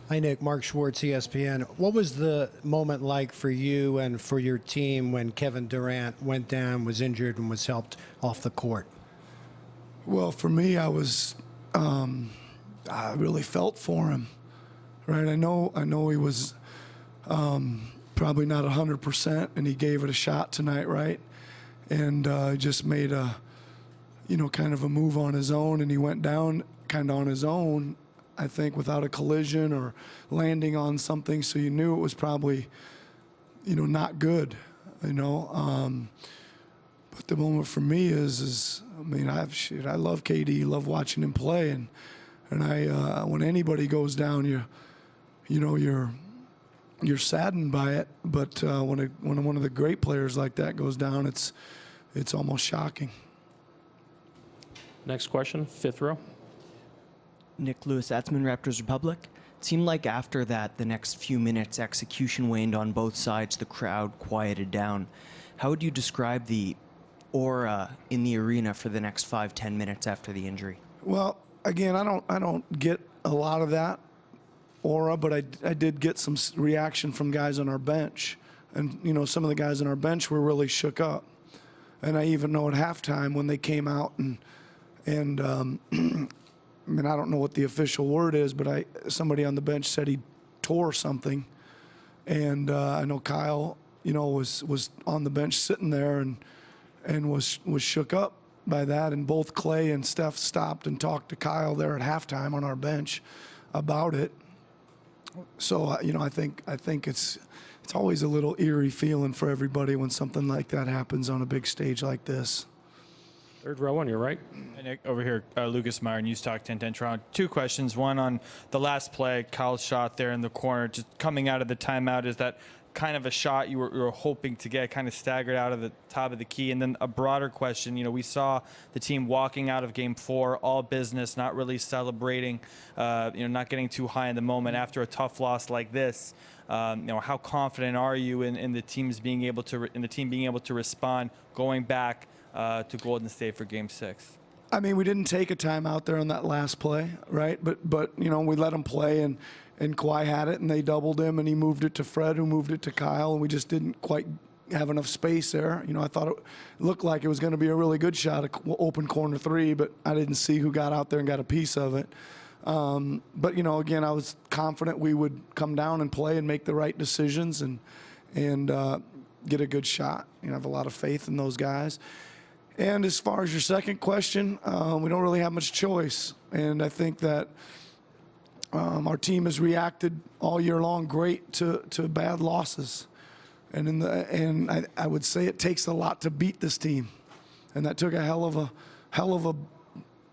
Hi, Nick. Mark Schwartz, ESPN. What was the moment like for you and for your team when Kevin Durant went down, was injured, and was helped off the court? Well, for me, I really felt for him, right? I know he was probably not 100%, and he gave it a shot tonight, right? And just made a, kind of a move on his own, and he went down kind of on his own, I think, without a collision or landing on something, so you knew it was probably, not good, But the moment for me is I mean, I love KD, love watching him play, and I when anybody goes down, you're saddened by it. But when one of the great players like that goes down, it's almost shocking. Next question, fifth row. Nick Lewis, Atzman, Raptors Republic. It seemed like after that, the next few minutes, execution waned on both sides. The crowd quieted down. How would you describe the aura in the arena for the next 5-10 minutes after the injury? Well, again, I don't get a lot of that aura, but I did get some reaction from guys on our bench, and some of the guys on our bench were really shook up. And I even know at halftime when they came out and I mean, I don't know what the official word is, but somebody on the bench said he tore something, and I know Kyle, was on the bench sitting there and was shook up by that, and both Clay and Steph stopped and talked to Kyle there at halftime on our bench about it. So I think it's always a little eerie feeling for everybody when something like that happens on a big stage like this. Third row on your right. Hey, Nick, over here, Lucas Meyer, News Talk 1010 Toronto. Two questions. One on the last play, Kyle's shot there in the corner, just coming out of the timeout. Is that kind of a shot you were hoping to get, kind of staggered out of the top of the key? And then a broader question, we saw the team walking out of Game 4, all business, not really celebrating, not getting too high in the moment after a tough loss like this. How confident are you in the team being able to respond, going back to Golden State for Game 6? I mean, we didn't take a timeout there on that last play, right? But we let them play, and Kawhi had it, and they doubled him, and he moved it to Fred, who moved it to Kyle, and we just didn't quite have enough space there. I thought it looked like it was going to be a really good shot, an open corner three, but I didn't see who got out there and got a piece of it. But again, I was confident we would come down and play and make the right decisions and get a good shot. I have a lot of faith in those guys. And as far as your second question, we don't really have much choice. And I think that our team has reacted all year long great to bad losses. And I would say it takes a lot to beat this team. And that took a hell of a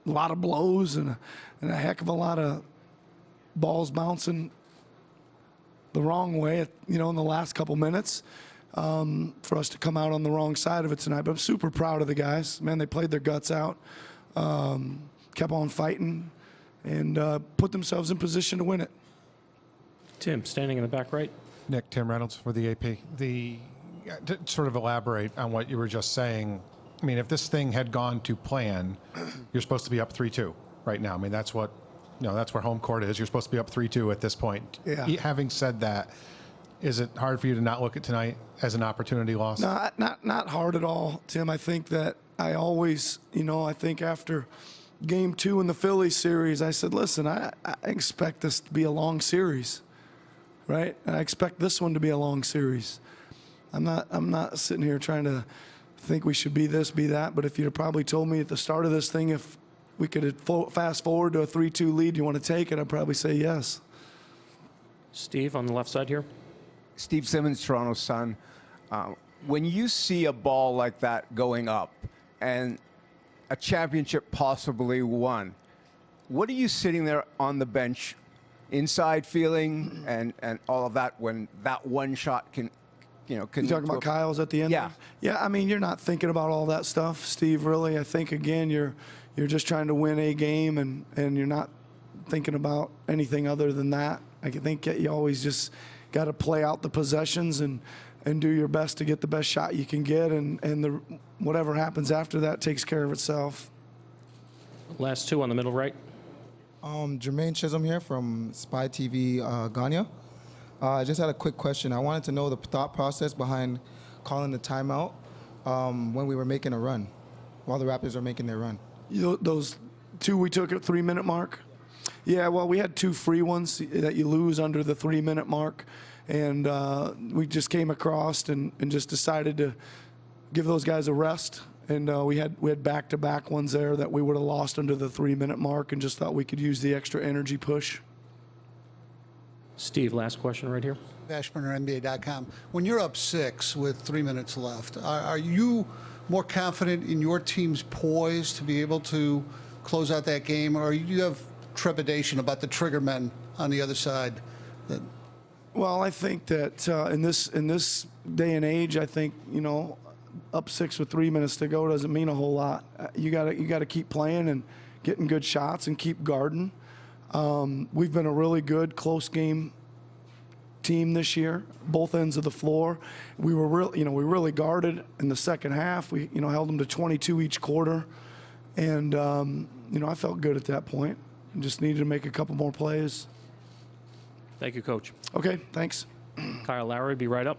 lot of blows and a heck of a lot of balls bouncing the wrong way, in the last couple minutes. For us to come out on the wrong side of it tonight. But I'm super proud of the guys. Man, they played their guts out, kept on fighting, and put themselves in position to win it. Tim, standing in the back right. Nick, Tim Reynolds for the AP. To sort of elaborate on what you were just saying, I mean, if this thing had gone to plan, you're supposed to be up 3-2 right now. I mean, that's what, that's where home court is. You're supposed to be up 3-2 at this point. Yeah. Having said that, is it hard for you to not look at tonight as an opportunity loss? No, not hard at all, Tim. I think that I always, I think after Game 2 in the Phillies series, I said, listen, I expect this to be a long series, right? I expect this one to be a long series. I'm not sitting here trying to think we should be this, be that, but if you'd probably told me at the start of this thing if we could fast forward to a 3-2 lead, you want to take it, I'd probably say yes. Steve on the left side here. Steve Simmons, Toronto Sun. When you see a ball like that going up and a championship possibly won, what are you sitting there on the bench inside feeling and all of that when that one shot can, You talking about Kyle's at the end? Yeah. Yeah, I mean, you're not thinking about all that stuff, Steve, really. I think, again, you're just trying to win a game, and you're not thinking about anything other than that. I think you always just got to play out the possessions and do your best to get the best shot you can get, and whatever happens after that takes care of itself. Last two on the middle right. Jermaine Chisholm here from Spy TV Ganya. I just had a quick question. I wanted to know the thought process behind calling the timeout when we were making a run, while the Raptors were making their run. Those two we took at 3-minute mark? Yeah, well, we had 2 free ones that you lose under the 3-minute mark. And we just came across and just decided to give those guys a rest. And we had back-to-back ones there that we would have lost under the 3-minute mark, and just thought we could use the extra energy push. Steve, last question right here. Bashburner, NBA.com. When you're up 6 with 3 minutes left, are you more confident in your team's poise to be able to close out that game, or do you have trepidation about the trigger men on the other side? Well, I think that in this day and age, I think, up 6 with 3 minutes to go doesn't mean a whole lot. You gotta keep playing and getting good shots and keep guarding. We've been a really good close game team this year, both ends of the floor. We were we really guarded in the second half. We held them to 22 each quarter, and I felt good at that point. Just needed to make a couple more plays. Thank you, Coach. Okay, thanks. Kyle Lowry, be right up.